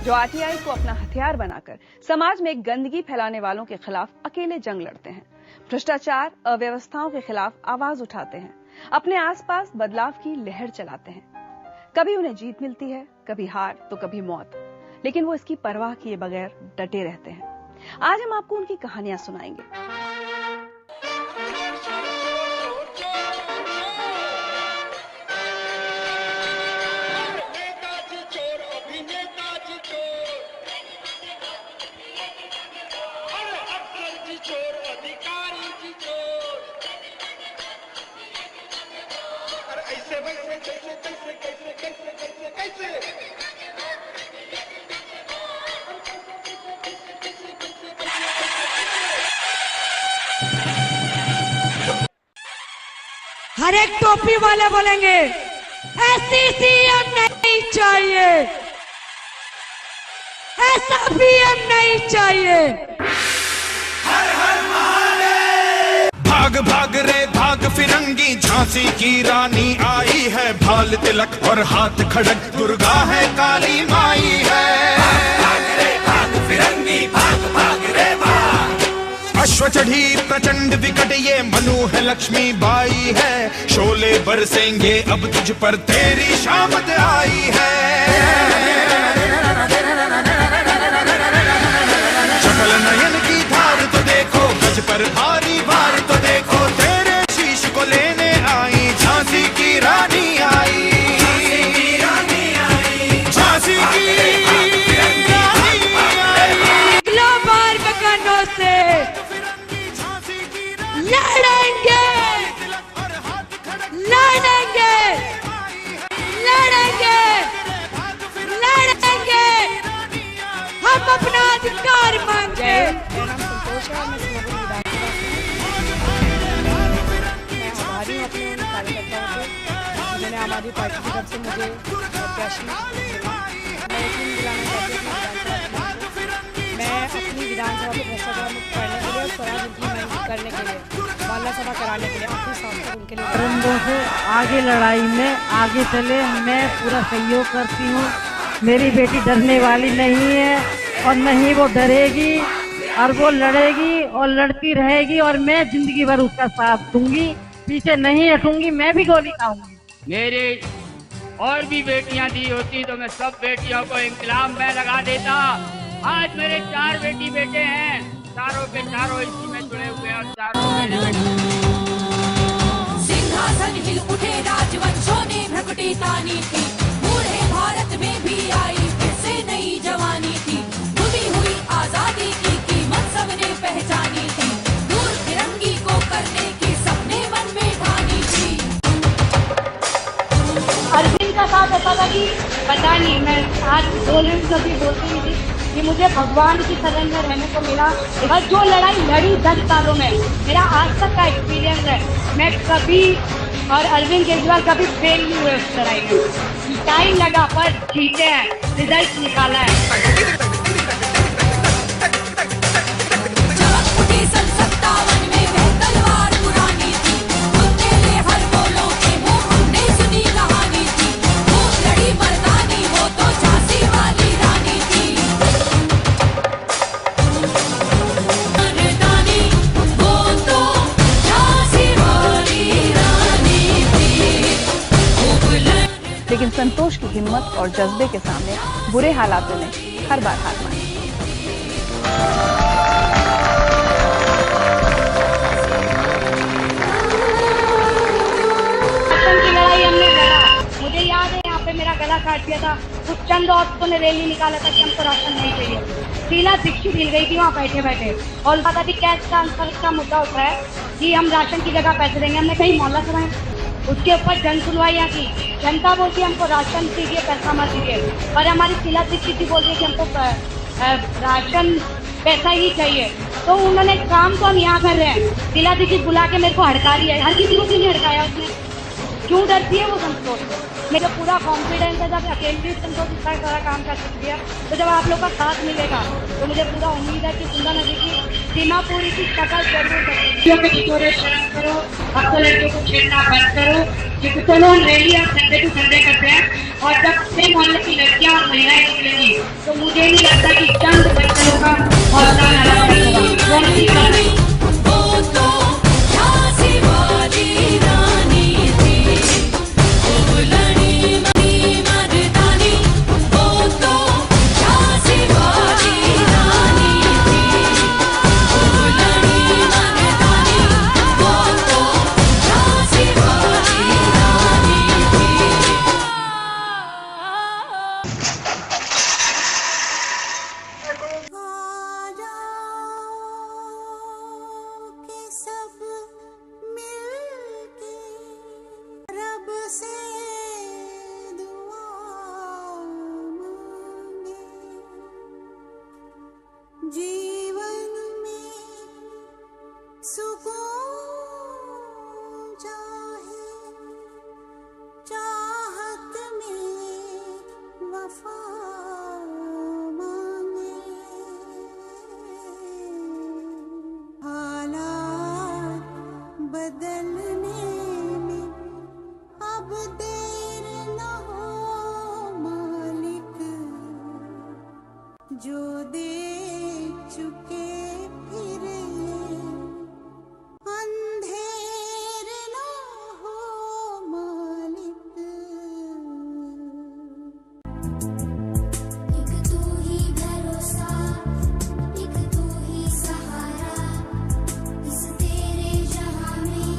जो आरटीआई को अपना हथियार बनाकर समाज में गंदगी फैलाने वालों के खिलाफ अकेले जंग लड़ते हैं, भ्रष्टाचार अव्यवस्थाओं के खिलाफ आवाज उठाते हैं, अपने आसपास बदलाव की लहर चलाते हैं। कभी उन्हें जीत मिलती है, कभी हार तो कभी मौत, लेकिन वो इसकी परवाह किए बगैर डटे रहते हैं। आज हम आपको उनकी कहानियां सुनाएंगे। हर एक टोपी वाले बोलेंगे ऐसी सीएम नहीं चाहिए, ऐसा पीएम नहीं चाहिए। हर हर महादेव। भाग भाग रे भाग फिरंगी, झांसी की रानी आई है, भाल तिलक और हाथ खड़क, दुर्गा है काली माई है। भाग रे भाग फिरंगी, भाग भाग रे भाग। अश्व चढ़ी प्रचंड विकट, ये मनु है लक्ष्मी बाई है, शोले बरसेंगे अब तुझ पर, तेरी शामत आई है। चपल नयन की धार तो देखो, गज पर भारी भार तो देखो, तेरे शीश को लेने आई झांसी की रानी आई, झांसी की रानी आई। लो बार बगानों से लड़ेंगे, लड़ेंगे, लड़ेंगे, लड़ेंगे, हम अपना अधिकार मांगे। मेरा नाम संतोष है, मैं आभारी हूँ अपने उन कार्यकर्ताओं को जिन्होंने आम आदमी पार्टी की तरफ से मुझे प्रत्याशी मैं अपनी विधानसभा को भ्रष्टाचार मुक्त करने के लिए और स्वराज इम्प्लीमेंट करने के लिए, बाला सभा कराने के लिए अपने सांसद उनके लिए रंगों से आगे लड़ाई में आगे चले, मैं पूरा सहयोग करती हूँ। मेरी बेटी डरने वाली नहीं है और नहीं वो डरेगी, और वो लड़ेगी और लड़ती रहेगी, और मैं जिंदगी भर उसका साथ दूंगी, पीछे नहीं हटूंगी, मैं भी गोली खाऊंगी। मेरे और भी बेटियां दी होती तो मैं सब बेटियों को इंकलाब में लगा देता। आज मेरे 4 बेटी बेटे हैं, चारों के चारों इसी में जुड़े हुए हैं और चारों मेरे बेटे। सिंहासन हिल उठे, राजवंशों ने भ्रकुटी तानी थी, पूरे भारत में भी आई फिर से नई जवानी थी, डूबी हुई आजादी की कीमत सबने पहचानी थी, दूर तिरंगी को करने की सबने मन में ठानी थी। अरविंद का साथ ऐसा था कि पता नहीं, मैं आज बोलने में कभी बोलती नहीं थी कि मुझे भगवान की शरण में रहने को मिला, और जो लड़ाई लड़ी 10 सालों में, मेरा आज तक का एक्सपीरियंस है, मैं कभी और अरविंद केजरीवाल कभी फेल नहीं हुए उस लड़ाई में। टाइम लगा पर जीते हैं, रिजल्ट निकाला है। जब उठी सन 57 में वह तलवार पुरानी थी, बुंदेले हर बोलों के मुंह हमने सुनी कहानी थी, वो लड़ी मर्दानी वो तो झांसी वाली रानी थी। मर्दानी वो तो झांसी वाली रानी थी। लेकिन संतोष की हिम्मत और जज्बे के सामने बुरे हालातों ने हर बार हार मानी। की लड़ाई हमने लड़ा, मुझे याद है यहाँ पे मेरा गला काट दिया था, कुछ चंद औरतों ने रैली निकाला था कि हमको राशन नहीं चाहिए। शीला दीक्षित हिल गई थी वहाँ बैठे बैठे, और पता थी कैश ट्रांसफर का मुद्दा उठ रहा है कि हम राशन की जगह पैसे देंगे। हमने कहीं मोहल्ला सभाएं, उसके ऊपर जन सुनवाइयाँ की, जनता बोलती है हमको राशन दीजिए, पैसा मत दीजिए, और हमारी शीला दीक्षित जी बोल रही है कि हमको राशन पैसा ही चाहिए। तो उन्होंने काम तो हम यहाँ कर रहे हैं, शीला दीक्षित बुला के मेरे को हड़का रही है। हर किसी को क्यों नहीं हड़काया उसने, क्यों डरती है वो संतोष? मेरा पूरा कॉन्फिडेंस है, जब अकेले संतोष इतना सारा काम कर सकती है, तो जब आप लोग का साथ मिलेगा तो मुझे पूरा उम्मीद है कि सुंदर नदी की दीमापुरी की शक्ल जरूर करेगी। करो, आपको लड़के को छेड़ना बंद करो, क्योंकि चलो हम रैली और संडे टू संडे करते हैं और जब से मोहल्ले की लड़कियां और महिलाएं निकलेंगी तो मुझे नहीं लगता कि चंद बच्चों का हौसला नाराज होगा। वो नहीं कर रही। वो तो झांसी वाली रानी थी, वो लड़ी मनी मर्दानी। वो तो झांसी वाली रानी थी, वो लड़ी मर्दानी। वो तो झांसी वाली रानी थी। सब मिलके रब से दुआ मांगे, जीवन में सुकून चाहे, चाहत में वफा मांगे। हालात बदलने में अब देर न हो मालिक, जो देख चुके फिर अंधेर न हो मालिक। एक तू ही भरोसा, एक तू ही सहारा, इस तेरे जहां में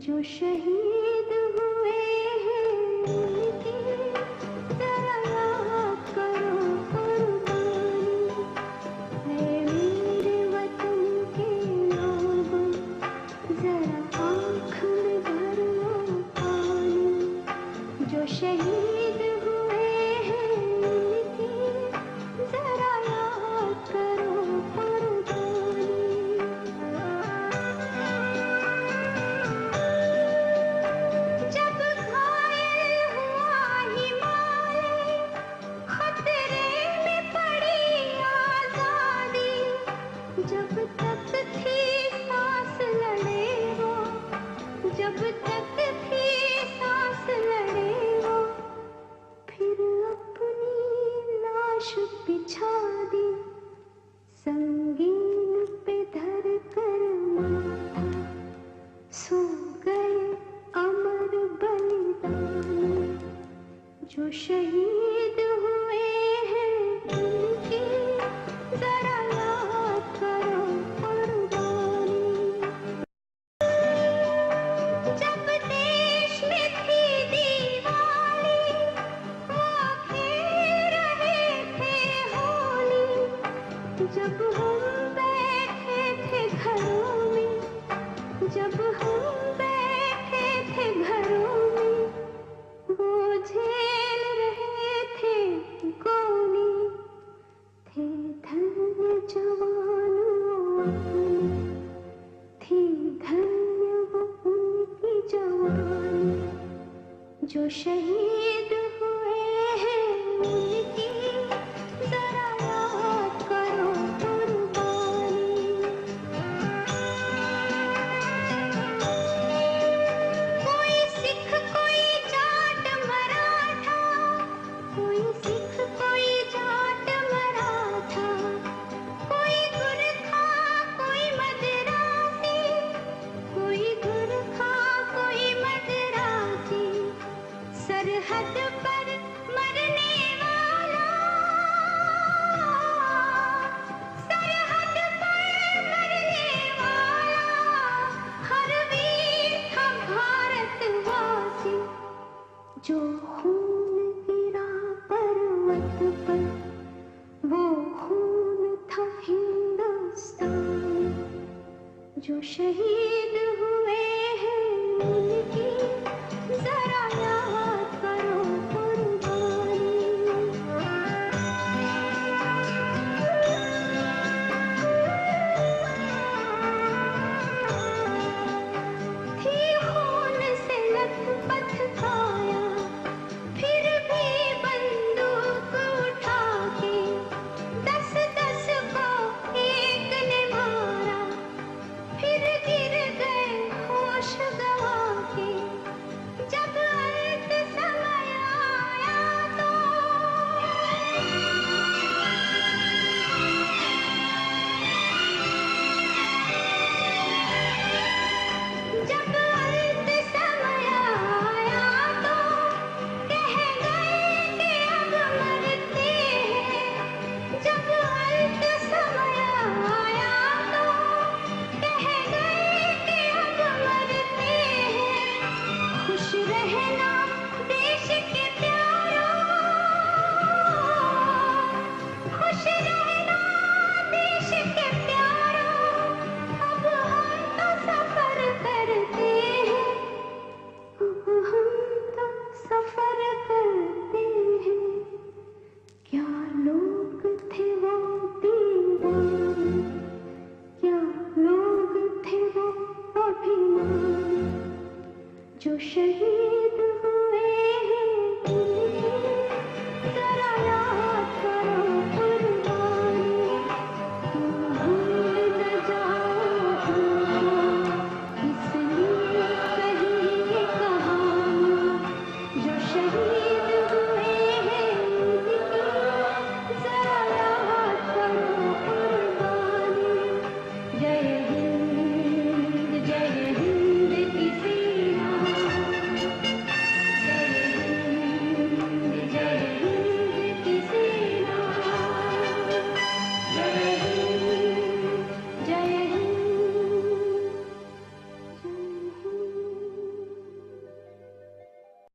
जो शहीद हुए हैं उनकी जरा याद करो कुर्बानी। है मेरे वतन के लोगों जरा आँख में भर लो पानी। जो शहीद हुए हैं उनकी जरा याद करो कुर्बानी। जब घायल हुआ हिमालय खतरे में पड़ी आजादी। जब तक थी सांस लड़े वो, जब तक थी सांस लड़े वो, फिर अपनी लाश बिछा दी। संगीन पे धर कर माथा सो गए अमर बलिदानी। जो शहीद हुए हैं उनकी जरा याद करो कुर्बानी। जब देश में थी दिवाली वो खेल रहे थे होली। जब हम बैठे थे घरों में, जब हम बैठे थे घरों में, वो झेल रहे थे गोली। थे धन्य जवानों अपने, थी धन्य वो उनकी जवानी। जो शहीद हुए हैं उनकी जरा याद करो कुर्बानी। कोई सिख कोई जाट मराठा, कोई सिख कोई जाट मराठा, कोई गुरखा कोई मदरासी, कोई गुरखा कोई मदरासी। सरहद पर मरने वाला, सरहद पर मरने वाला, हर वीर था भारतवासी। जो खून गिरा पर्वत पर वो खून था हिंदुस्तानी। जो शहीद हुए हैं उनकी जरा याद करो